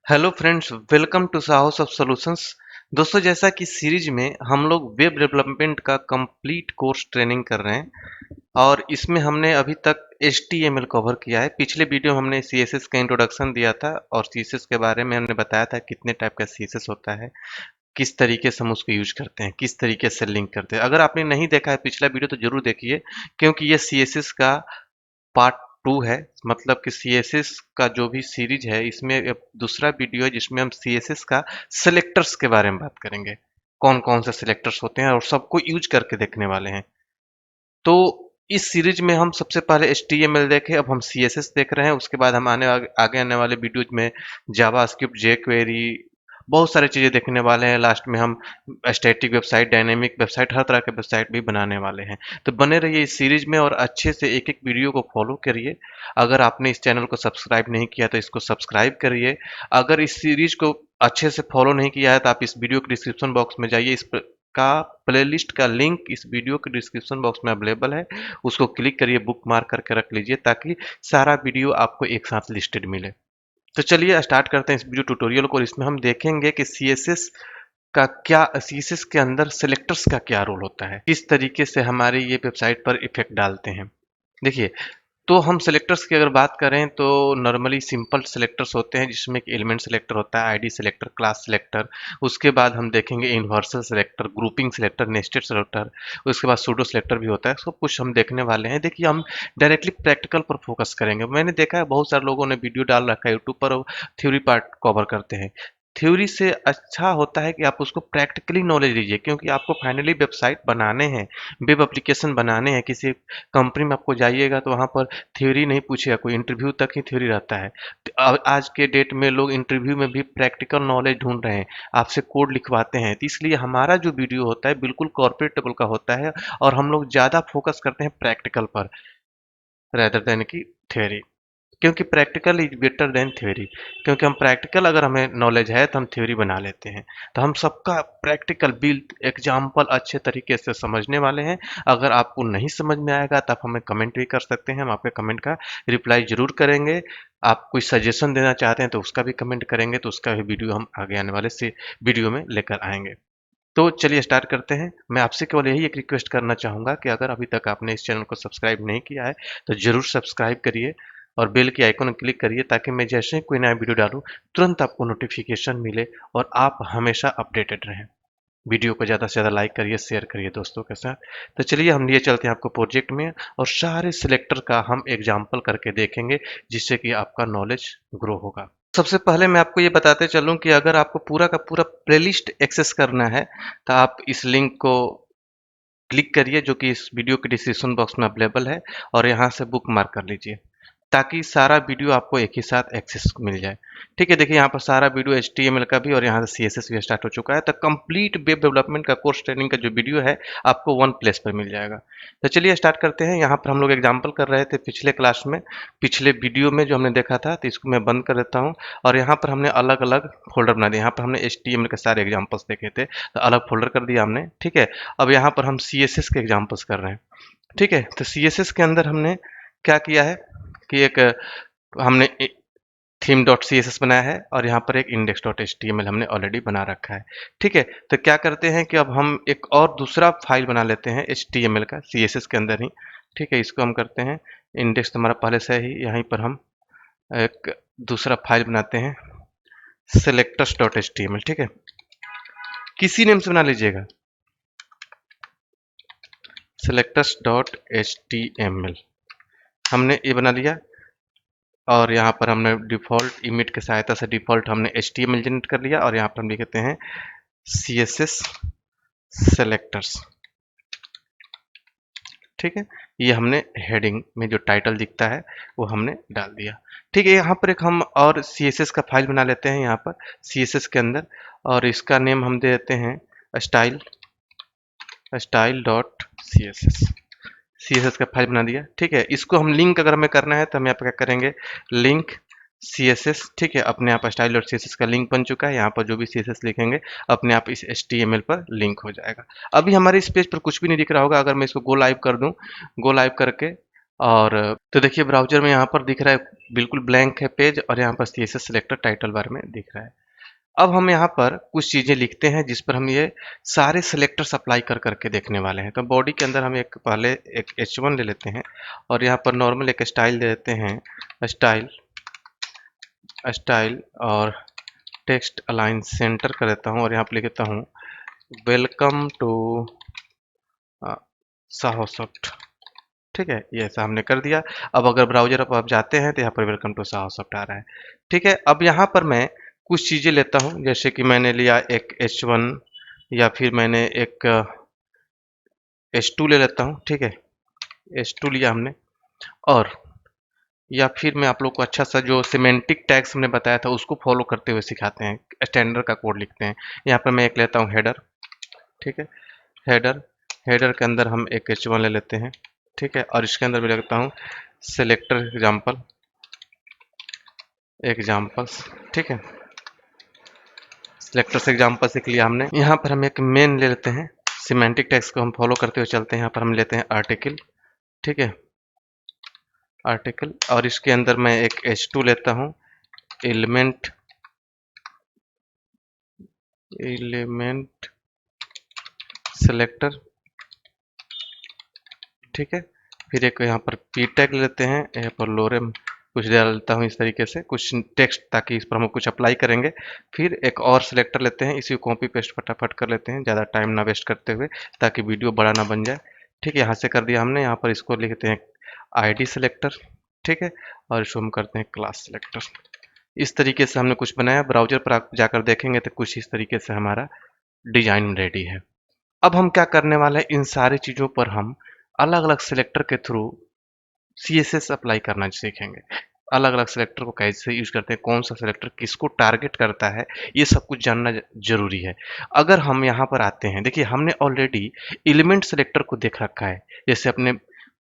Hello friends, welcome to house of solutions. दोस्तों, जैसा कि सीरीज में हम लोग वेब डेवलपमेंट का कंप्लीट कोर्स ट्रेनिंग कर रहे हैं और इसमें हमने अभी तक HTML कवर किया है। पिछले वीडियो में हमने CSS का इंट्रोडक्शन दिया था और CSS के बारे में हमने बताया था कितने टाइप का CSS होता है, किस तरीके से हम उसको यूज करते हैं, किस तरीके से लिंक करते हैं। अगर आपने नहीं देखा है पिछला वीडियो तो जरूर देखिए, क्योंकि ये CSS का पार्ट 2 है। मतलब कि CSS का जो भी सीरीज है इसमें एक दूसरा वीडियो है जिसमें हम CSS का सिलेक्टर्स के बारे में बात करेंगे। कौन कौन से सिलेक्टर्स होते हैं और सबको यूज करके देखने वाले हैं। तो इस सीरीज में हम सबसे पहले HTML देखे, अब हम CSS देख रहे हैं। उसके बाद हम आगे आने वाले वीडियोज में जावास्क्रिप्ट, jQuery, बहुत सारी चीजें देखने वाले हैं। लास्ट में हम स्टैटिक वेबसाइट, डायनेमिक वेबसाइट, हर तरह के वेबसाइट भी बनाने वाले हैं। तो बने रहिए इस सीरीज में और अच्छे से एक एक वीडियो को फॉलो करिए। अगर आपने इस चैनल को सब्सक्राइब नहीं किया तो इसको सब्सक्राइब करिए। अगर इस सीरीज को अच्छे से फॉलो नहीं किया है तो आप इस वीडियो के डिस्क्रिप्शन बॉक्स में जाइए, इस का प्लेलिस्ट का लिंक इस वीडियो के डिस्क्रिप्शन बॉक्स में अवेलेबल है। उसको क्लिक करिए, बुक मार्क करके रख लीजिए ताकि सारा वीडियो आपको एक साथ लिस्टेड मिले। तो चलिए स्टार्ट करते हैं इस वीडियो ट्यूटोरियल को और इसमें हम देखेंगे कि CSS के अंदर सिलेक्टर्स का क्या रोल होता है, किस तरीके से हमारे ये वेबसाइट पर इफेक्ट डालते हैं। देखिए, तो हम सेलेक्टर्स की अगर बात करें तो नॉर्मली सिंपल सेलेक्टर्स होते हैं जिसमें एक एलिमेंट सेलेक्टर होता है, आईडी सेलेक्टर, क्लास सेलेक्टर। उसके बाद हम देखेंगे universal selector, grouping selector, nested selector. उसके बाद सूडो सेलेक्टर भी होता है। सब कुछ हम देखने वाले हैं। देखिए, हम डायरेक्टली प्रैक्टिकल पर फोकस करेंगे। मैंने देखा है बहुत सारे लोगों ने वीडियो डाल रखा है यूट्यूब पर, थ्योरी पार्ट कवर करते हैं। थ्योरी से अच्छा होता है कि आप उसको प्रैक्टिकली नॉलेज लीजिए, क्योंकि आपको फाइनली वेबसाइट बनाने हैं, वेब एप्लीकेशन बनाने हैं। किसी कंपनी में आपको जाइएगा तो वहाँ पर थ्योरी नहीं पूछेगा कोई, इंटरव्यू तक ही थ्योरी रहता है। तो आज के डेट में लोग इंटरव्यू में भी प्रैक्टिकल नॉलेज ढूंढ रहे हैं, आपसे कोड लिखवाते हैं। तो इसलिए हमारा जो वीडियो होता है बिल्कुल कॉर्पोरेट लेवल का होता है और हम लोग ज़्यादा फोकस करते हैं प्रैक्टिकल पर रेदर देन की थ्योरी, क्योंकि practical is better than theory. क्योंकि हम प्रैक्टिकल अगर हमें नॉलेज है तो हम थ्योरी बना लेते हैं। तो हम सबका प्रैक्टिकल बिल्ड एग्जाम्पल अच्छे तरीके से समझने वाले हैं। अगर आपको नहीं समझ में आएगा तो आप हमें कमेंट भी कर सकते हैं, हम आपके कमेंट का रिप्लाई जरूर करेंगे। आप कोई सजेशन देना चाहते हैं तो उसका भी कमेंट करेंगे, तो उसका भी वीडियो हम आगे आने वाले से वीडियो में लेकर आएंगे। तो चलिए स्टार्ट करते हैं। मैं आपसे केवल यही एक रिक्वेस्ट करना चाहूँगा कि अगर अभी तक आपने इस चैनल को सब्सक्राइब नहीं किया है तो ज़रूर सब्सक्राइब करिए और बेल की आइकन क्लिक करिए ताकि मैं जैसे ही कोई नया वीडियो डालूँ तुरंत आपको नोटिफिकेशन मिले और आप हमेशा अपडेटेड रहें। वीडियो को ज़्यादा से ज़्यादा लाइक करिए, शेयर करिए दोस्तों के साथ। तो चलिए हम लिए चलते हैं आपको प्रोजेक्ट में और सारे सिलेक्टर का हम एग्जाम्पल करके देखेंगे जिससे कि आपका नॉलेज ग्रो होगा। सबसे पहले मैं आपको ये बताते चलूँ कि अगर आपको पूरा का पूरा प्लेलिस्ट एक्सेस करना है तो आप इस लिंक को क्लिक करिए जो कि इस वीडियो के डिस्क्रिप्शन बॉक्स में अवेलेबल है और यहाँ से बुक मार्क कर लीजिए ताकि सारा वीडियो आपको एक ही साथ एक्सेस मिल जाए। ठीक है, देखिए यहाँ पर सारा वीडियो HTML का भी और यहाँ से CSS भी स्टार्ट हो चुका है। तो कंप्लीट वेब डेवलपमेंट का कोर्स ट्रेनिंग का जो वीडियो है आपको वन प्लेस पर मिल जाएगा। तो चलिए स्टार्ट करते हैं। यहाँ पर हम लोग एग्जाम्पल कर रहे थे पिछले क्लास में, पिछले वीडियो में जो हमने देखा था। तो इसको मैं बंद कर देता हूँ और यहाँ पर हमने अलग अलग फोल्डर बना दिया। यहाँ पर हमने HTML के सारे एग्जाम्पल्स देखे थे तो अलग फोल्डर कर दिया हमने। ठीक है, अब यहाँ पर हम CSS के एग्जाम्पल्स कर रहे हैं। ठीक है, तो CSS के अंदर हमने क्या किया है कि एक हमने theme dot C S S बनाया है और यहाँ पर एक index dot H T M L हमने ऑलरेडी बना रखा है। ठीक है, तो क्या करते हैं कि अब हम एक और दूसरा फाइल बना लेते हैं एच टी एम एल का सी एस एस के अंदर ही। ठीक है, इसको हम करते हैं इंडेक्स तो हमारा पहले से ही, यहीं पर हम एक दूसरा फाइल बनाते हैं selectors dot H T M L. ठीक है, किसी नेम से बना लीजिएगा, selectors dot H T M L हमने ये बना लिया। और यहाँ पर हमने डिफ़ॉल्ट इमेज की सहायता से डिफ़ॉल्ट हमने HTML जनरेट कर लिया और यहाँ पर हम लिखते हैं CSS सेलेक्टर्स। ठीक है, ये हमने हेडिंग में जो टाइटल दिखता है वो हमने डाल दिया। ठीक है, यहाँ पर एक हम और CSS का फाइल बना लेते हैं यहाँ पर CSS के अंदर और इसका नेम हम दे देते हैं स्टाइल डॉट CSS का फाइल बना दिया। ठीक है, इसको हम लिंक अगर हमें करना है तो हम यहाँ पर क्या करेंगे, लिंक CSS। ठीक है, अपने आप स्टाइल डॉट CSS का लिंक बन चुका है। यहाँ पर जो भी CSS लिखेंगे अपने आप इस HTML पर लिंक हो जाएगा। अभी हमारे इस पेज पर कुछ भी नहीं दिख रहा होगा। अगर मैं इसको गो लाइव कर दूं, गो लाइव करके और तो देखिए ब्राउज़र में यहाँ पर दिख रहा है बिल्कुल ब्लैंक है पेज और यहाँ पर सीएसएस सिलेक्टर टाइटल बार में दिख रहा है। अब हम यहाँ पर कुछ चीज़ें लिखते हैं जिस पर हम ये सारे सिलेक्टर्स अप्लाई कर करके देखने वाले हैं। तो बॉडी के अंदर हम एक पहले एक H1 ले लेते हैं और यहाँ पर नॉर्मल एक स्टाइल दे देते हैं, स्टाइल स्टाइल और टेक्स्ट अलाइन सेंटर कर देता हूँ और यहाँ पर लिख देता हूँ वेलकम टू साहोसॉफ्ट। ठीक है, ये ऐसा हमने कर दिया। अब अगर ब्राउज़र पर आप जाते हैं तो यहाँ पर वेलकम टू साहोसॉफ्ट आ रहा है। ठीक है, अब यहाँ पर मैं कुछ चीज़ें लेता हूँ, जैसे कि मैंने लिया एक H1 या फिर मैंने एक H2 ले लेता हूँ। ठीक है, H2 लिया हमने और या फिर मैं आप लोग को अच्छा सा जो सिमेंटिक टैग्स हमने बताया था उसको फॉलो करते हुए सिखाते हैं, स्टैंडर्ड का कोड लिखते हैं। यहाँ पर मैं एक लेता हूँ हेडर। ठीक है, हेडर हेडर के अंदर हम एक H1 ले लेते हैं। ठीक है, और इसके अंदर मैं लिखता हूँ सेलेक्टर एग्जाम्पल्स। ठीक है, सेलेक्टर से एग्जाम्पल सीख लिया हमने। यहाँ पर हम एक मेन ले लेते हैं, सिमेंटिक टैग्स को हम फॉलो करते हुए चलते हैं। यहाँ पर हम लेते हैं आर्टिकल। ठीक है, आर्टिकल और इसके अंदर मैं एक H2 लेता हूँ, एलिमेंट सेलेक्टर। ठीक है, फिर एक यहाँ पर पी टैग लेते हैं, यहाँ पर लोरेम कुछ डालता हूँ इस तरीके से कुछ टेक्स्ट, ताकि इस पर हम कुछ अप्लाई करेंगे। फिर एक और सिलेक्टर लेते हैं, इसी को कॉपी पेस्ट फटाफट कर लेते हैं, ज़्यादा टाइम ना वेस्ट करते हुए, ताकि वीडियो बड़ा ना बन जाए। ठीक है, यहाँ से कर दिया हमने। यहाँ पर इसको लिखते हैं ID सेलेक्टर। ठीक है, और इसको हम करते हैं क्लास सेलेक्टर। इस तरीके से हमने कुछ बनाया। ब्राउजर पर आप जाकर देखेंगे तो कुछ इस तरीके से हमारा डिजाइन रेडी है। अब हम क्या करने वाले हैं, इन सारी चीज़ों पर हम अलग अलग सिलेक्टर के थ्रू CSS अप्लाई करना सीखेंगे। अलग अलग सिलेक्टर को कैसे यूज करते हैं, कौन सा सिलेक्टर किसको टारगेट करता है, ये सब कुछ जानना जरूरी है। अगर हम यहाँ पर आते हैं, देखिए हमने ऑलरेडी एलिमेंट सिलेक्टर को देख रखा है। जैसे अपने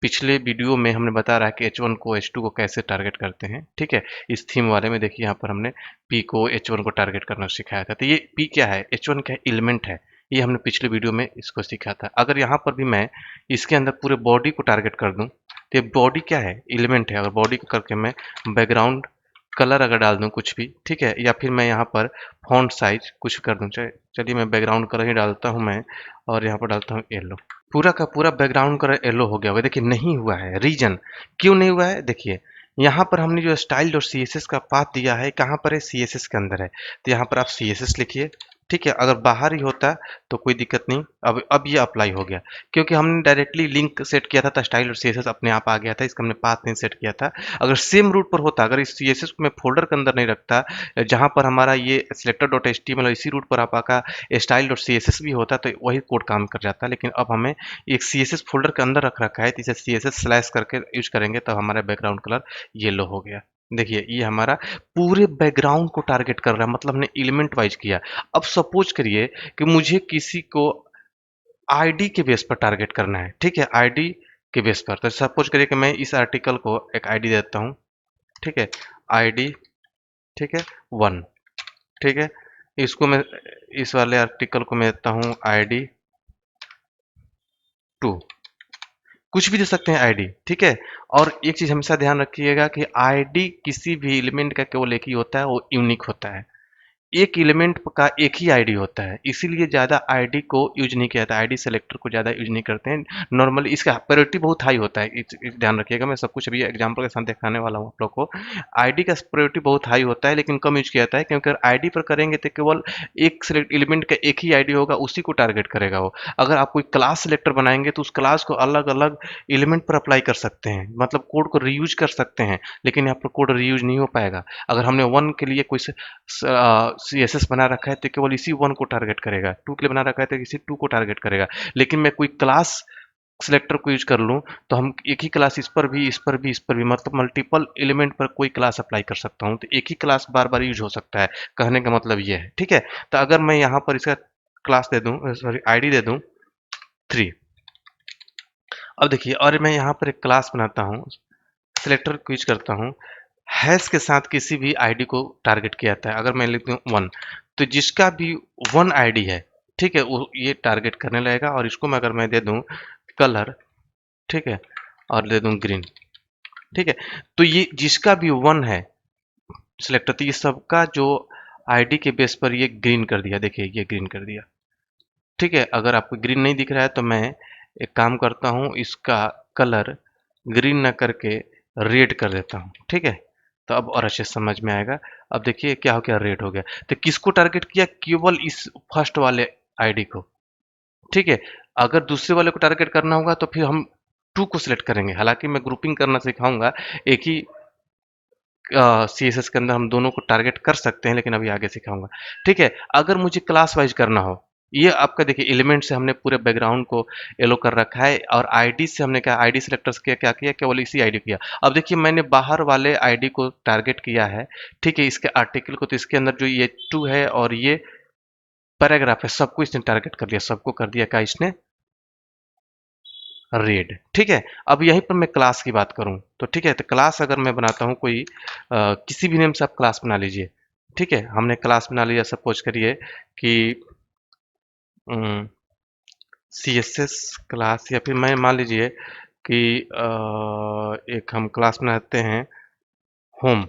पिछले वीडियो में हमने बता रहा है कि H1 को H2 को कैसे टारगेट करते हैं। ठीक है, इस थीम वाले में देखिए यहाँ पर हमने P को H1 को टारगेट करना सिखाया था। तो ये P क्या है, H1 क्या है, एलिमेंट है। ये हमने पिछले वीडियो में इसको सीखा था। अगर यहाँ पर भी मैं इसके अंदर पूरे बॉडी को टारगेट कर दूं तो ये बॉडी क्या है, एलिमेंट है। अगर बॉडी को करके मैं बैकग्राउंड कलर अगर डाल दूं कुछ भी, ठीक है, या फिर मैं यहाँ पर फॉन्ट साइज कुछ कर दूं, चलिए मैं बैकग्राउंड कलर ही डालता हूँ मैं, और यहाँ पर डालता हूँ येलो। पूरा का पूरा बैकग्राउंड कलर येलो हो गया हुआ है। देखिए नहीं हुआ है, रीजन क्यों नहीं हुआ है, देखिए यहाँ पर हमने जो स्टाइल और CSS का पाथ दिया है, कहाँ पर है, CSS के अंदर है। तो यहाँ पर आप CSS लिखिए। ठीक है, अगर बाहर ही होता तो कोई दिक्कत नहीं। अब ये अप्लाई हो गया, क्योंकि हमने डायरेक्टली लिंक सेट किया था तो स्टाइल और CSS अपने आप आ गया था, इसका हमने पाथ नहीं सेट किया था। अगर सेम रूट पर होता, अगर इस CSS को मैं फोल्डर के अंदर नहीं रखता, जहाँ पर हमारा ये selector.html और इसी रूट पर आपका स्टाइल और CSS भी होता, तो वही कोड काम कर जाता। लेकिन अब हमें एक CSS फोल्डर के अंदर रख रखा है, तो इसे CSS स्लैश करके यूज करेंगे तो हमारा बैकग्राउंड कलर येलो हो गया। देखिए ये हमारा पूरे बैकग्राउंड को टारगेट कर रहा है, मतलब हमने एलिमेंट वाइज किया। अब सपोज करिए कि मुझे किसी को आईडी के बेस पर टारगेट करना है। ठीक है, आईडी के बेस पर, तो सपोज करिए कि मैं इस आर्टिकल को एक आईडी देता हूँ। ठीक है, आईडी, ठीक है 1। ठीक है, इसको मैं इस वाले आर्टिकल को मैं देता हूँ आईडी 2। कुछ भी दे सकते हैं आईडी। ठीक है, और एक चीज हमेशा ध्यान रखिएगा कि आईडी किसी भी एलिमेंट का केवल एक ही होता है, वो यूनिक होता है। एक एलिमेंट का एक ही आईडी होता है, इसीलिए ज़्यादा आईडी को यूज नहीं किया जाता, आईडी सेलेक्टर को ज़्यादा यूज नहीं करते हैं। नॉर्मली इसका प्रायोरिटी बहुत हाई होता है, ध्यान रखिएगा। मैं सब कुछ अभी एग्जांपल के साथ दिखाने वाला हूँ आप लोग को। आईडी का प्रायोरिटी बहुत हाई होता है, लेकिन कम यूज किया जाता है, क्योंकि अगर आईडी पर करेंगे तो केवल एक सेलेक्ट एलिमेंट का एक ही आईडी होगा, उसी को टारगेट करेगा वो। अगर आप कोई क्लास सेलेक्टर बनाएंगे तो उस क्लास को अलग अलग एलिमेंट पर अप्लाई कर सकते हैं, मतलब कोड को रीयूज कर सकते हैं, लेकिन यहाँ पर कोड रीयूज नहीं हो पाएगा। अगर हमने 1 के लिए कोई CSS बना रखा है तो केवल इसी 1 को टारगेट करेगा, 2 के लिए बना रखा है तो इसी 2 को टारगेट करेगा। लेकिन मैं कोई क्लास सिलेक्टर को यूज कर लूँ तो हम एक ही क्लास इस पर भी, इस पर भी, इस पर भी, मतलब मल्टीपल एलिमेंट पर कोई क्लास अप्लाई कर सकता हूँ, तो एक ही क्लास बार बार यूज हो सकता है। कहने का मतलब ये है। ठीक है, तो अगर मैं यहाँ पर इसका क्लास दे दूँ, सॉरी आईडी दे दूँ 3। अब देखिए, और मैं यहाँ पर एक क्लास बनाता हूँ, सिलेक्टर को यूज करता हूँ, हैश के साथ किसी भी आईडी को टारगेट किया जाता है। अगर मैं लिख दूँ 1, तो जिसका भी 1 आईडी है, ठीक है, वो ये टारगेट करने लगेगा। और इसको मैं अगर मैं दे दूँ कलर, ठीक है, और दे दूँ ग्रीन, ठीक है। तो ये जिसका भी वन है सिलेक्टर, तो ये सबका जो आईडी के बेस पर ये ग्रीन कर दिया, देखिए ये ग्रीन कर दिया। ठीक है, अगर आपको ग्रीन नहीं दिख रहा है तो मैं एक काम करता हूँ, इसका कलर ग्रीन ना करके रेड कर देता हूँ। ठीक है, तो अब और अच्छे से समझ में आएगा। अब देखिए क्या हो गया, रेड हो गया। तो किसको टारगेट किया, केवल इस फर्स्ट वाले आईडी को। ठीक है, अगर दूसरे वाले को टारगेट करना होगा तो फिर हम टू को सिलेक्ट करेंगे। हालांकि मैं ग्रुपिंग करना सिखाऊंगा, एक ही सी एस एस के अंदर हम दोनों को टारगेट कर सकते हैं, लेकिन अभी आगे सिखाऊंगा। ठीक है, अगर मुझे क्लास वाइज करना हो, ये आपका देखिए एलिमेंट से हमने पूरे बैकग्राउंड को येलो कर रखा है, और आईडी से हमने क्या आईडी सिलेक्टर्स किया, क्या किया, केवल इसी आईडी किया। अब देखिए मैंने बाहर वाले आईडी को टारगेट किया है। ठीक है, इसके आर्टिकल को, तो इसके अंदर जो ये टू है और ये पैराग्राफ है, सबको इसने टारगेट कर लिया, सबको कर दिया क्या इसने, रेड। ठीक है, अब यहीं पर मैं क्लास की बात करूं तो ठीक है, तो क्लास अगर मैं बनाता हूं कोई किसी भी नेम से आप क्लास बना लीजिए। ठीक है, हमने क्लास बना लिया, सपोज करिए कि सी एस एस क्लास, या फिर मैं मान लीजिए कि एक हम क्लास बनाते हैं होम,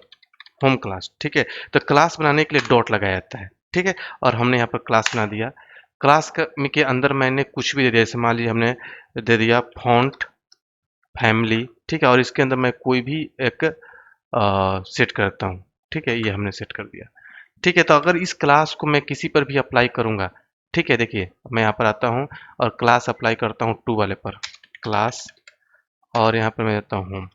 होम क्लास। ठीक है, तो क्लास बनाने के लिए डॉट लगाया जाता है। ठीक है, और हमने यहाँ पर क्लास बना दिया। क्लास के अंदर मैंने कुछ भी दे दिया, जैसे मान लीजिए हमने दे दिया फॉन्ट फैमिली। ठीक है, और इसके अंदर मैं कोई भी एक सेट करता हूँ। ठीक है, ये हमने सेट कर दिया। ठीक है, तो अगर इस क्लास को मैं किसी पर भी अप्लाई करूँगा, ठीक है, देखिए मैं यहाँ पर आता हूँ और क्लास अप्लाई करता हूँ टू वाले पर, क्लास, और यहाँ पर मैं देता हूँ होम।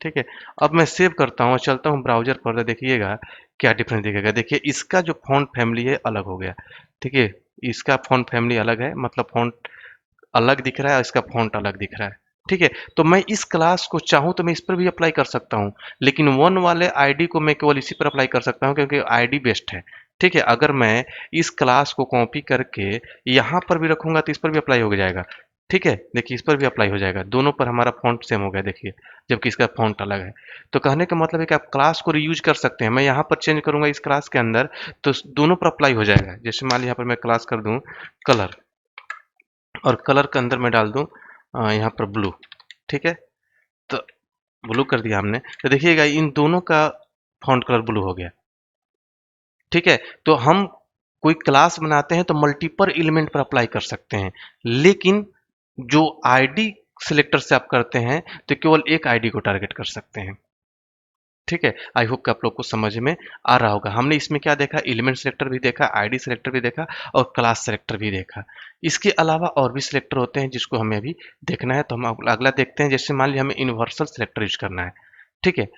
ठीक है, अब मैं सेव करता हूँ और चलता हूँ ब्राउजर पर, तो देखिएगा क्या डिफरेंस दिखेगा। देखिए इसका जो फॉन्ट फैमिली है अलग हो गया। ठीक है, इसका फॉन्ट फैमिली अलग है, मतलब फॉन्ट अलग दिख रहा है और इसका फॉन्ट अलग दिख रहा है। ठीक है, तो मैं इस क्लास को चाहूँ तो मैं इस पर भी अप्लाई कर सकता हूँ, लेकिन वन वाले आईडी को मैं केवल इसी पर अप्लाई कर सकता हूँ क्योंकि आईडी बेस्ड है। ठीक है, अगर मैं इस क्लास को कॉपी करके यहाँ पर भी रखूंगा तो इस पर भी अप्लाई हो जाएगा। ठीक है, देखिए इस पर भी अप्लाई हो जाएगा, दोनों पर हमारा फॉन्ट सेम हो गया देखिए, जबकि इसका फॉन्ट अलग है। तो कहने का मतलब है कि आप क्लास को रीयूज कर सकते हैं। मैं यहाँ पर चेंज करूंगा इस क्लास के अंदर तो दोनों पर अप्लाई हो जाएगा। जैसे मान लीजिए यहाँ पर मैं क्लास कर दूं कलर, और कलर के अंदर मैं डाल दूं यहाँ पर ब्लू। ठीक है, तो ब्लू कर दिया हमने, तो देखिएगा इन दोनों का फॉन्ट कलर ब्लू हो गया। ठीक है, तो हम कोई क्लास बनाते हैं तो मल्टीपल एलिमेंट पर अप्लाई कर सकते हैं, लेकिन जो आईडी सिलेक्टर से आप करते हैं तो केवल एक आईडी को टारगेट कर सकते हैं। ठीक है, आई होप कि आप लोग को समझ में आ रहा होगा। हमने इसमें क्या देखा, एलिमेंट सिलेक्टर भी देखा, आईडी सिलेक्टर भी देखा, और क्लास सिलेक्टर भी देखा। इसके अलावा और भी सिलेक्टर होते हैं जिसको हमें अभी देखना है, तो हम अगला देखते हैं। जैसे मान लीजिए हमें यूनिवर्सल सिलेक्टर यूज करना है। ठीक है,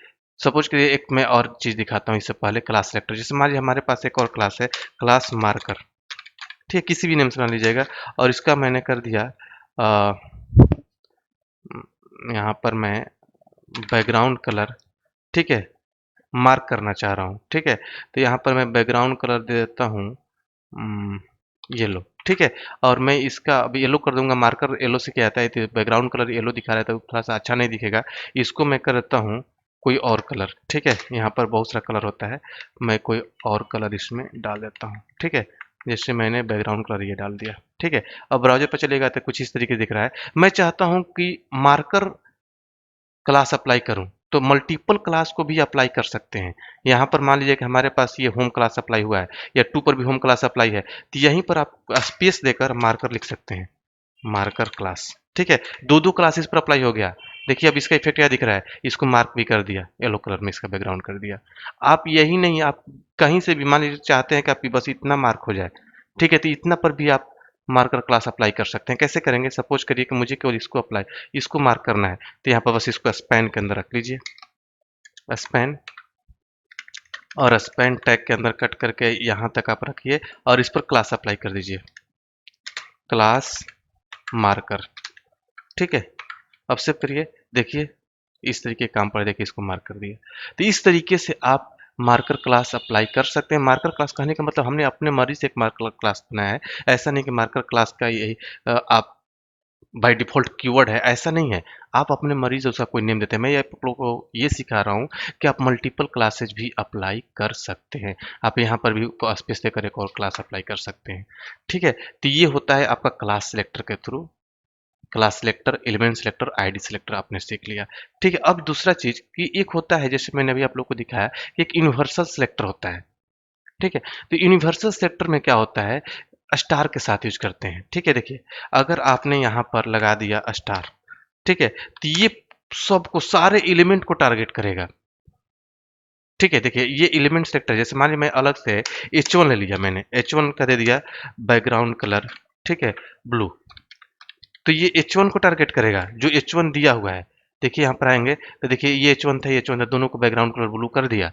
सपोज करिए एक मैं और चीज दिखाता हूँ इससे पहले, क्लास सिलेक्टर। जैसे मान लीजिए हमारे पास एक और क्लास है, क्लास मार्कर। ठीक है, किसी भी नेम से बना लीजिएगा, और इसका मैंने कर दिया यहाँ पर मैं बैकग्राउंड कलर, ठीक है, मार्क करना चाह रहा हूँ। ठीक है, तो यहाँ पर मैं बैकग्राउंड कलर दे देता हूँ येलो। ठीक है, और मैं इसका अभी येलो कर दूंगा। मार्कर येलो से क्या आता है, तो बैकग्राउंड कलर येलो दिखा रहा है तो थोड़ा सा अच्छा नहीं दिखेगा। इसको मैं कर देता हूँ कोई और कलर। ठीक है, यहाँ पर बहुत सारा कलर होता है, मैं कोई और कलर इसमें डाल देता हूँ। ठीक है, जैसे मैंने बैकग्राउंड कलर ये डाल दिया। ठीक है, अब ब्राउजर पर चलेगा तो कुछ इस तरीके दिख रहा है। मैं चाहता हूँ कि मार्कर क्लास अप्लाई करूं तो मल्टीपल क्लास को भी अप्लाई कर सकते हैं। यहाँ पर मान लीजिए कि हमारे पास ये होम क्लास अप्लाई हुआ है, या टू पर भी होम क्लास अप्लाई है, तो यहीं पर आप स्पेस देकर मार्कर लिख सकते हैं, मार्कर क्लास। ठीक है, दो दो क्लासेस पर अप्लाई हो गया। देखिए अब इसका इफेक्ट क्या दिख रहा है, इसको मार्क भी कर दिया, येलो कलर में इसका बैकग्राउंड कर दिया। आप यही नहीं, आप कहीं से भी मान लीजिए चाहते हैं कि आपकी बस इतना मार्क हो जाए। ठीक है, तो इतना पर भी आप मार्कर क्लास अप्लाई कर सकते हैं। कैसे करेंगे, सपोज करिए कि मुझे केवल इसको अप्लाई, इसको मार्क करना है, तो यहाँ पर बस इसको स्पैन के अंदर रख लीजिए, स्पैन, और स्पैन टैग के अंदर कट करके यहाँ तक आप रखिए, और इस पर क्लास अप्लाई कर दीजिए, क्लास मार्कर। ठीक है, अब सेव करिए, देखिए इस तरीके काम पर, देखिए इसको मार्क कर दिया। तो इस तरीके से आप मार्कर क्लास अप्लाई कर सकते हैं। मार्कर क्लास कहने का मतलब हमने अपने मर्जी से एक मार्कर क्लास बनाया है। ऐसा नहीं कि मार्कर क्लास का यही आप बाय डिफ़ॉल्ट कीवर्ड है, ऐसा नहीं है। आप अपने मरीज़ से उसका कोई नेम देते हैं। मैं आप लोगों को ये सिखा रहा हूँ कि आप मल्टीपल क्लासेस भी अप्लाई कर सकते हैं। आप यहाँ पर भी स्पेस देकर एक और क्लास अप्लाई कर सकते हैं। ठीक है? तो ये होता है आपका क्लास सिलेक्टर के through class selector, element selector, ID selector आपने सीख लिया। ठीक है, अब दूसरा चीज कि एक होता है, जैसे मैंने अभी आप लोग को दिखाया कि एक यूनिवर्सल सिलेक्टर होता है। ठीक है, तो यूनिवर्सल सिलेक्टर में क्या होता है, स्टार के साथ यूज करते हैं। ठीक है, देखिए अगर आपने यहाँ पर लगा दिया स्टार, ठीक है, तो ये सबको, सारे एलिमेंट को टारगेट करेगा। ठीक है, देखिए ये एलिमेंट सेक्टर, जैसे मान लीजिए मैं अलग से H1 ले लिया, मैंने H1 का दे दिया बैकग्राउंड कलर, ठीक है, ब्लू, तो ये H1 को टारगेट करेगा, जो H1 दिया हुआ है। देखिए यहाँ पर आएंगे तो देखिए ये H1 था, ये H1 था, दोनों को बैकग्राउंड कलर ब्लू कर दिया।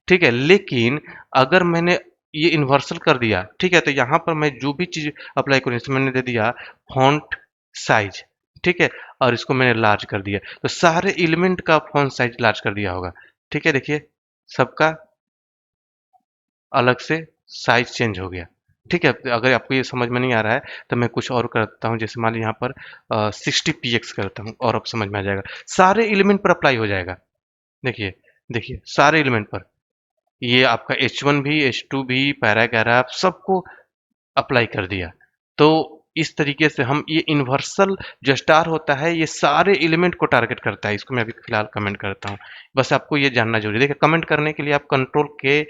ठीक है, लेकिन अगर मैंने ये इन्वर्सल कर दिया, ठीक है, तो यहाँ पर मैं जो भी चीज अप्लाई करूँ, इसमें मैंने दे दिया फॉन्ट साइज, ठीक है, और इसको मैंने लार्ज कर दिया, तो सारे एलिमेंट का फॉन्ट साइज लार्ज कर दिया होगा। ठीक है, देखिए सबका अलग से साइज चेंज हो गया। ठीक है, अगर आपको ये समझ में नहीं आ रहा है तो मैं कुछ और करता हूँ, जैसे मान लीजिए यहाँ पर 60px करता हूँ और अब समझ में आ जाएगा, सारे एलिमेंट पर अप्लाई हो जाएगा। देखिए, देखिए सारे एलिमेंट पर, ये आपका H1 भी, H2 भी, पैराग्राफ सबको अप्लाई कर दिया। तो इस तरीके से हम ये इन्वर्सल जो स्टार होता है, ये सारे एलिमेंट को टारगेट करता है। इसको मैं अभी फिलहाल कमेंट करता हूँ, बस आपको ये जानना जरूरी है। देखिए कमेंट करने के लिए आप कंट्रोल के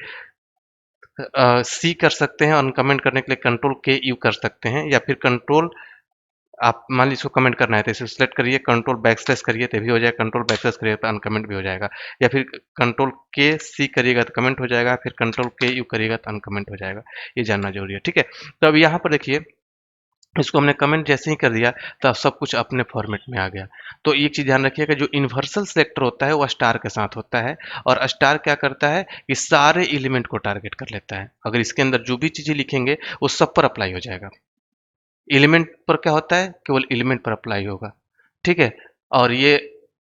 सी कर सकते हैं, अनकमेंट करने के लिए कंट्रोल के यू कर सकते हैं, या फिर कंट्रोल, आप मान लीजिए इसको कमेंट करना है तो इसे सिलेक्ट करिए, कंट्रोल बैकस्लैश करिए तो भी हो जाएगा, कंट्रोल बैकस्लैश करिए तो अनकमेंट भी हो जाएगा, या फिर कंट्रोल के सी करिएगा तो कमेंट हो जाएगा, फिर कंट्रोल के यू करिएगा तो अनकमेंट हो जाएगा। ये जानना जरूरी है। ठीक है, तो अब यहाँ पर देखिए इसको हमने कमेंट जैसे ही कर दिया तो सब कुछ अपने फॉर्मेट में आ गया। तो एक चीज ध्यान रखिएगा, जो यूनिवर्सल सिलेक्टर होता है वो स्टार के साथ होता है, और स्टार क्या करता है कि सारे एलिमेंट को टारगेट कर लेता है। अगर इसके अंदर जो भी चीजें लिखेंगे वो सब पर अप्लाई हो जाएगा। एलिमेंट पर क्या होता है, केवल एलिमेंट पर अप्लाई होगा। ठीक है, और ये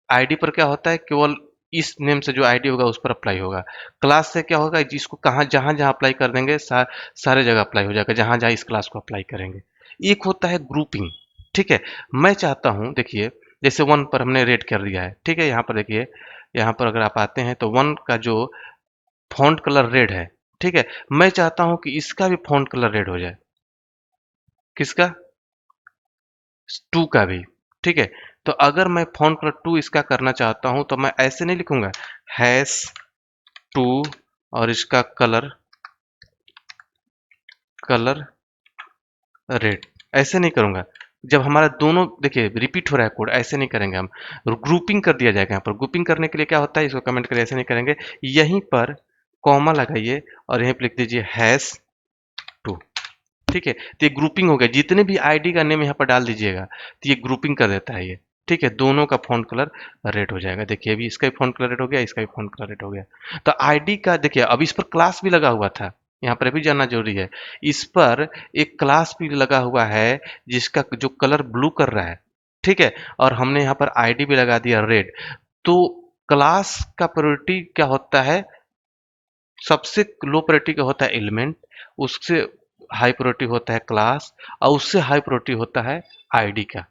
आईडी पर क्या होता है, केवल इस नेम से जो आईडी होगा उस पर अप्लाई होगा। क्लास से क्या होगा, जिसको कहाँ जहां जहां अप्लाई कर देंगे सारे जगह अप्लाई हो जाएगा, जहां जहां इस क्लास को अप्लाई करेंगे। एक होता है ग्रुपिंग। ठीक है, मैं चाहता हूं, देखिए जैसे वन पर हमने रेड कर दिया है, ठीक है, यहाँ पर देखिए, यहाँ पर अगर आप आते हैं तो वन का जो फॉन्ट कलर रेड है, ठीक है, मैं चाहता हूं कि इसका भी फॉन्ट कलर रेड हो जाए। किसका, टू का भी। ठीक है, तो अगर मैं फॉन्ट कलर टू इसका करना चाहता हूं तो मैं ऐसे नहीं लिखूंगा हैश टू और इसका कलर कलर रेड, ऐसे नहीं करूंगा। जब हमारा दोनों देखिए रिपीट हो रहा है कोड, ऐसे नहीं करेंगे हम, ग्रुपिंग कर दिया जाएगा। यहाँ पर ग्रुपिंग करने के लिए क्या होता है, इसको कमेंट करिए, ऐसे नहीं करेंगे, यहीं पर कॉमा लगाइए और यहीं पर लिख दीजिए हैश टू। ठीक है, तो ये ग्रुपिंग हो गया, जितने भी आईडी का नेम यहाँ पर डाल दीजिएगा तो ये ग्रुपिंग कर देता है ये। ठीक है, दोनों का फॉन्ट कलर रेड हो जाएगा। देखिए अभी इसका भी फॉन्ट कलर रेड हो गया, इसका भी फॉन्ट कलर रेड हो गया। तो आईडी का देखिए, अब इस पर क्लास भी लगा हुआ था, यहाँ पर भी जानना जरूरी है, इस पर एक क्लास भी लगा हुआ है जिसका जो कलर ब्लू कर रहा है। ठीक है, और हमने यहाँ पर आईडी भी लगा दिया रेड। तो क्लास का प्रायोरिटी क्या होता है, सबसे लो प्रायोरिटी का होता है एलिमेंट, उससे हाई प्रायोरिटी होता है क्लास, और उससे हाई प्रायोरिटी होता है आईडी का।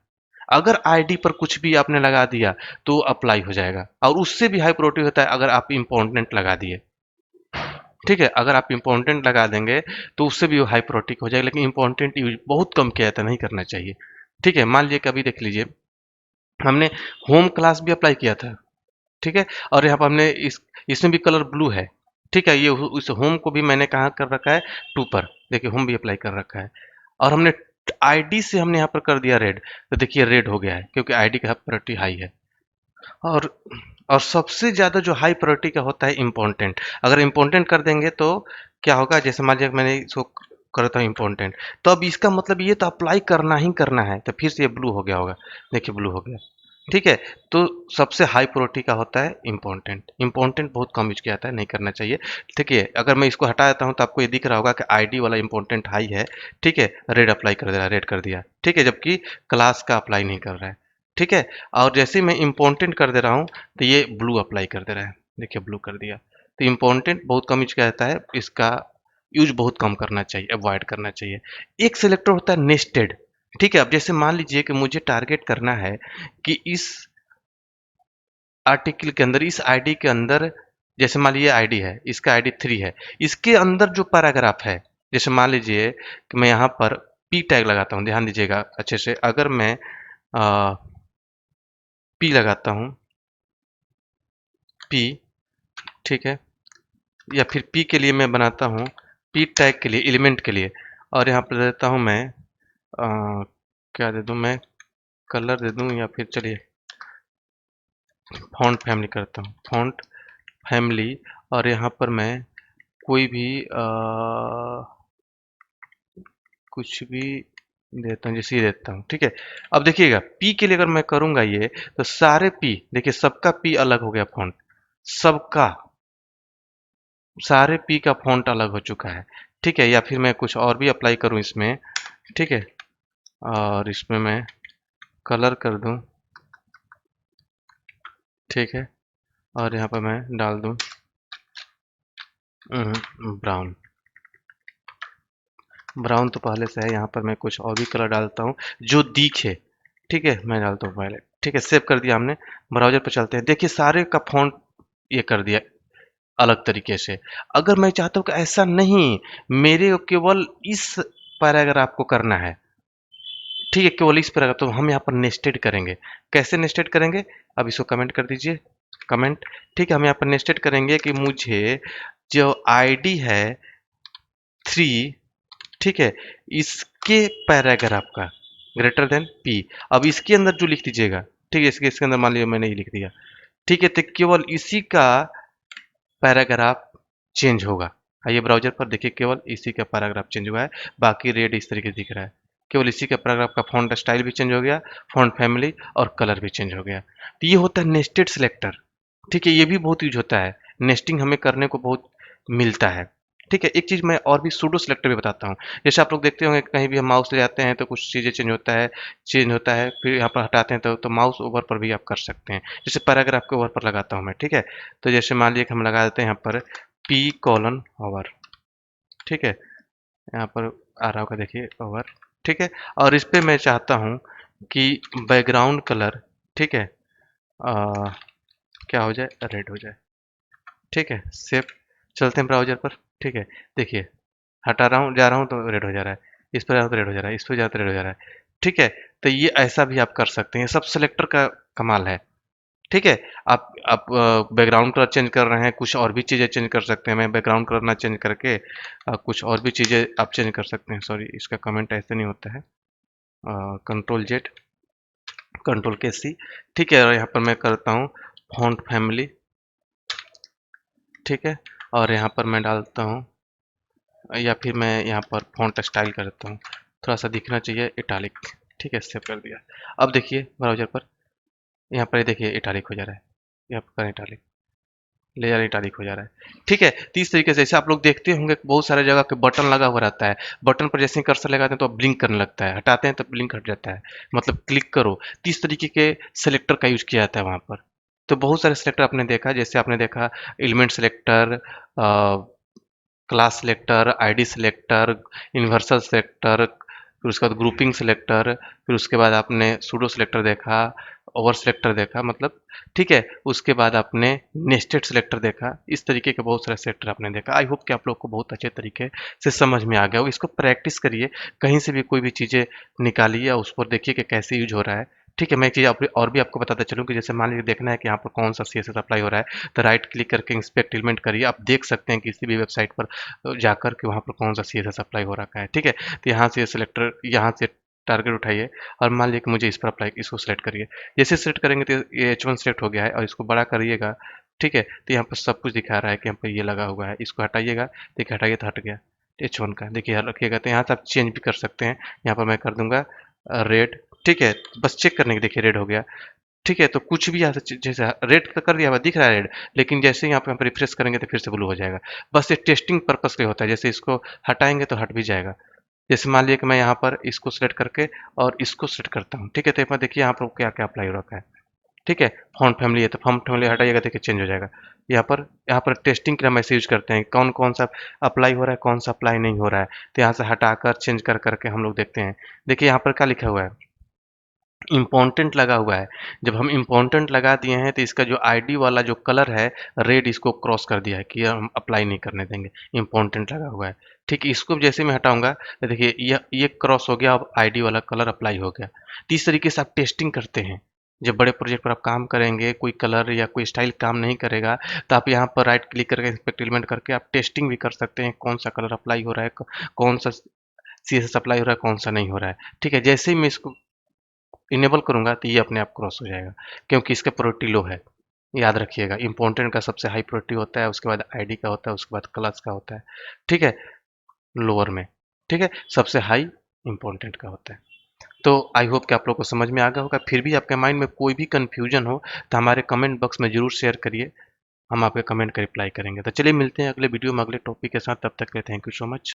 अगर आईडी पर कुछ भी आपने लगा दिया तो अप्लाई हो जाएगा, और उससे भी हाई प्रायोरिटी होता है अगर आप इंपॉर्टेंट लगा दिए। ठीक है, अगर आप इंपॉर्टेंट लगा देंगे तो उससे भी हाई प्रायोरिटी हो जाएगा, लेकिन इंपॉर्टेंट यूज बहुत कम किया जाता है, नहीं करना चाहिए। ठीक है, मान लीजिए कभी देख लीजिए हमने होम क्लास भी अप्लाई किया था। ठीक है, और यहाँ पर हमने इसमें भी कलर ब्लू है। ठीक है, ये उस होम को भी मैंने कहाँ कर रखा है, टू पर, देखिए होम भी अप्लाई कर रखा है, और हमने आईडी से हमने यहाँ पर कर दिया रेड, तो देखिए रेड हो गया है क्योंकि आईडी का प्रायोरिटी हाई है। और और सबसे ज्यादा जो हाई प्रायोरिटी का होता है इम्पोर्टेंट, अगर इम्पोर्टेंट कर देंगे तो क्या होगा, जैसे मान लीजिए मैंने इसको करता हूँ इम्पोर्टेंट, तो अब इसका मतलब ये तो अप्लाई करना ही करना है, तो फिर से ये ब्लू हो गया होगा। देखिए ब्लू हो गया। ठीक है, तो सबसे हाई प्रायोरिटी का होता है इम्पोर्टेंट। इम्पोर्टेंट बहुत कम यूज किया जाता है, नहीं करना चाहिए। ठीक है, अगर मैं इसको हटा देता हूँ तो आपको ये दिख रहा होगा कि आईडी वाला इम्पोर्टेंट हाई है। ठीक है, रेड अप्लाई कर दे रहा है, रेड कर दिया। ठीक है, जबकि क्लास का अप्लाई नहीं कर रहा है। ठीक है, और जैसे ही मैं इम्पोर्टेंट कर दे रहा हूँ तो ये ब्लू अप्लाई कर दे रहा है। देखिए ब्लू कर दिया। तो इम्पोर्टेंट बहुत कम यूज किया जाता है, इसका यूज बहुत कम करना चाहिए, अवॉइड करना चाहिए। एक सेलेक्टर होता है नेस्टेड। ठीक है, अब जैसे मान लीजिए कि मुझे टारगेट करना है कि इस आर्टिकल के अंदर, इस आईडी के अंदर, जैसे मान लीजिए आईडी है, इसका आईडी 3 है, इसके अंदर जो पैराग्राफ है, जैसे मान लीजिए कि मैं यहाँ पर पी टैग लगाता हूँ, ध्यान दीजिएगा अच्छे से। अगर मैं पी लगाता हूँ, पी, ठीक है, या फिर पी के लिए मैं बनाता हूँ, पी टैग के लिए, एलिमेंट के लिए, और यहाँ पर देता हूँ मैं क्या दे दूँ मैं, कलर दे दूँ, या फिर चलिए फॉन्ट फैमिली करता हूँ, फॉन्ट फैमिली, और यहाँ पर मैं कोई भी कुछ भी देता हूँ, जैसे ये देता हूँ, ठीक है। अब देखिएगा पी के लिए अगर मैं करूँगा ये, तो सारे पी देखिए, सबका पी अलग हो गया फॉन्ट, सबका, सारे पी का फॉन्ट अलग हो चुका है, ठीक है। या फिर मैं कुछ और भी अप्लाई करूँ इसमें, ठीक है, और इसमें मैं कलर कर दूँ, ठीक है, और यहाँ पर मैं डाल दूँ ब्राउन, ब्राउन तो पहले से है, यहाँ पर मैं कुछ और भी कलर डालता हूँ जो दिखे, ठीक है, मैं डालता हूँ पहले, ठीक है, सेव कर दिया हमने। ब्राउजर पर चलते हैं, देखिए सारे का फॉन्ट ये कर दिया अलग तरीके से। अगर मैं चाहता हूँ कि ऐसा नहीं, मेरे को केवल इस पैराग्राफ को करना है, ठीक है, केवल इस पैराग्राफ, तो हम यहाँ पर नेस्टेड करेंगे। कैसे नेस्टेड करेंगे, अब इसको कमेंट कर दीजिए, कमेंट, ठीक है। हम यहाँ पर नेस्टेड करेंगे कि मुझे जो आईडी है 3, ठीक है, इसके पैराग्राफ का ग्रेटर देन पी, अब इसके अंदर जो लिख दीजिएगा, ठीक है, इसके इसके अंदर मान लीजिए मैंने ये लिख दिया, ठीक है, तो केवल इसी का पैराग्राफ चेंज होगा। आइए ब्राउजर पर देखिए, केवल इसी का पैराग्राफ चेंज हुआ है, बाकी रेड इस तरीके से दिख रहा है, केवल इसी का पैराग्राफ का फॉन्ट स्टाइल भी चेंज हो गया, फॉन्ट फैमिली और कलर भी चेंज हो गया। तो ये होता है नेस्टेड सिलेक्टर, ठीक है, ये भी बहुत यूज होता है, नेस्टिंग हमें करने को बहुत मिलता है, ठीक है। एक चीज़ मैं और भी सूडो सिलेक्टर भी बताता हूँ, जैसे आप लोग देखते होंगे कहीं भी हम माउस ले जाते हैं तो कुछ चीज़ें चेंज होता है, फिर यहाँ पर हटाते हैं तो माउस ओवर पर भी आप कर सकते हैं, जैसे पैराग्राफ के ओवर पर लगाता हूँ मैं, ठीक है। तो जैसे मान लीजिए कि हम लगा देते हैं यहाँ पर पी कॉलन ओवर, ठीक है, यहाँ पर आ रहा होगा देखिए ओवर, ठीक है, और इस पे मैं चाहता हूँ कि बैकग्राउंड कलर, ठीक है, क्या हो जाए, रेड हो जाए, ठीक है, सेव, चलते हैं ब्राउज़र पर, ठीक है, देखिए हटा रहा हूँ, जा रहा हूँ तो रेड हो जा रहा है, इस पर जा रहा हूँ तो रेड हो जा रहा है, इस पर जा रहा हूँ तो रेड हो जा रहा है, ठीक है। तो ये ऐसा भी आप कर सकते हैं, सब सेलेक्टर का कमाल है, ठीक है। आप बैकग्राउंड कलर चेंज कर रहे हैं, कुछ और भी चीज़ें चेंज कर सकते हैं, मैं बैकग्राउंड कलर ना चेंज करके कुछ और भी चीज़ें आप चेंज कर सकते हैं, सॉरी इसका कमेंट ऐसे नहीं होता है, कंट्रोल जेड, कंट्रोल के सी, ठीक है, और यहाँ पर मैं करता हूँ फॉन्ट फैमिली, ठीक है, और यहाँ पर मैं डालता हूँ, या फिर मैं यहाँ पर फ़ॉन्ट स्टाइल कर देता हूँ, थोड़ा सा दिखना चाहिए इटालिक, ठीक है, सेव कर दिया। अब देखिए ब्राउज़र पर, यहाँ पर ये देखिए इटालिक हो जा रहा है, यहाँ पर करें इटालिक, लेयर इटालिक हो जा रहा है, ठीक है। तो इस तरीके से जैसे आप लोग देखते होंगे बहुत सारे जगह पे बटन लगा हुआ रहता है, बटन पर जैसे ही कर्सर लगाते हैं तो ब्लिंक करने लगता है, हटाते हैं तो ब्लिंक हट जाता है, मतलब क्लिक करो, तो इस तरीके के सेलेक्टर का यूज़ किया जाता है वहाँ पर। तो बहुत सारे सेलेक्टर आपने देखा, जैसे आपने देखा element selector, class selector, ID selector, universal selector, फिर उसके बाद ग्रुपिंग सिलेक्टर, फिर उसके बाद आपने सूडो सिलेक्टर देखा, ओवर सिलेक्टर देखा, मतलब ठीक है, उसके बाद आपने नेस्टेड सिलेक्टर देखा, इस तरीके के बहुत सारे सिलेक्टर आपने देखा। आई होप कि आप लोग को बहुत अच्छे तरीके से समझ में आ गया हो, इसको प्रैक्टिस करिए, कहीं से भी कोई भी चीज़ें निकालिए और उस पर देखिए कि कैसे यूज हो रहा है, ठीक है। मैं एक चीज़ और भी आपको बताता चलूँ कि जैसे मान लीजिए देखना है कि यहाँ पर कौन सा CSS अप्लाई हो रहा है, तो राइट क्लिक करके इंस्पेक्ट एलिमेंट करिए, आप देख सकते हैं किसी भी वेबसाइट पर जाकर के वहाँ पर कौन सा CSS अप्लाई हो रखा है, ठीक है। तो यहाँ से सिलेक्टर, यहाँ से टारगेट उठाइए और मान लीजिए कि मुझे इस पर अप्लाई, इसको सेलेक्ट करिए, जैसे सेलेक्ट करेंगे तो ये H1 सेलेक्ट हो गया है, और इसको बड़ा करिएगा, ठीक है, तो यहाँ पर सब कुछ दिखा रहा है कि यहाँ पर ये लगा हुआ है, इसको हटाइएगा, देखिए हटाइए तो हट गया H1 का, देखिए यहाँ रखिएगा, तो यहाँ से आप चेंज भी कर सकते हैं, यहाँ पर मैं कर दूंगा रेड, ठीक है, बस चेक करने के, देखिए रेड हो गया, ठीक है। तो कुछ भी यहाँ से जैसे रेड का कर दिया हुआ दिख रहा है रेड, लेकिन जैसे ही यहाँ पे हम रिफ्रेश करेंगे तो फिर से ब्लू हो जाएगा, बस ये टेस्टिंग पर्पस के लिए होता है, जैसे इसको हटाएंगे तो हट भी जाएगा, जैसे मान लिया कि मैं यहाँ पर इसको सेलेक्ट करके और इसको सेलेक्ट करता हूँ, ठीक है, तो यहाँ पर देखिए यहाँ पर क्या क्या अप्लाई हो रखा है, ठीक है, फॉन्ट फैमिली है तो फॉन्ट फैमिली हटाइएगा, देखिए चेंज हो जाएगा, यहाँ पर टेस्टिंग के लिए हम ऐसे यूज करते हैं, कौन कौन सा अप्लाई हो रहा है, कौन सा अप्लाई नहीं हो रहा है, तो यहाँ से हटाकर चेंज कर करके हम लोग देखते हैं, देखिए यहाँ पर क्या लिखा हुआ है, इम्पोर्टेंट लगा हुआ है। जब हम इम्पोर्टेंट लगा दिए हैं तो इसका जो आईडी वाला जो कलर है रेड, इसको क्रॉस कर दिया है कि हम अप्लाई नहीं करने देंगे, इम्पोर्टेंट लगा हुआ है। ठीक है, इसको जैसे मैं हटाऊँगा तो देखिए ये क्रॉस हो गया, अब आईडी वाला कलर अप्लाई हो गया। तो इस तरीके से आप टेस्टिंग करते हैं। जब बड़े प्रोजेक्ट पर आप काम करेंगे, कोई कलर या कोई स्टाइल काम नहीं करेगा, तो आप यहाँ पर राइट क्लिक करके इंस्पेक्ट एलिमेंट करके आप टेस्टिंग भी कर सकते हैं, कौन-सा कलर अप्लाई हो रहा है, कौन-सा सीएसएस अप्लाई हो रहा है, कौन-सा नहीं हो रहा है। ठीक है, जैसे ही मैं इसको इनेबल करूँगा तो ये अपने आप क्रॉस हो जाएगा, क्योंकि इसका प्रायोरिटी लो है। याद रखिएगा, इम्पोर्टेंट का सबसे हाई प्रायोरिटी होता है, उसके बाद आईडी का होता है, उसके बाद क्लास का होता है। ठीक है, लोअर में। ठीक है, सबसे हाई इम्पोर्टेंट का होता है। तो आई होप कि आप लोग को समझ में आ गया होगा। फिर भी आपके माइंड में कोई भी कन्फ्यूजन हो तो हमारे कमेंट बॉक्स में ज़रूर शेयर करिए, हम आपके कमेंट का रिप्लाई करेंगे। तो चलिए मिलते हैं अगले वीडियो में अगले टॉपिक के साथ, तब तक के लिए थैंक यू सो मच।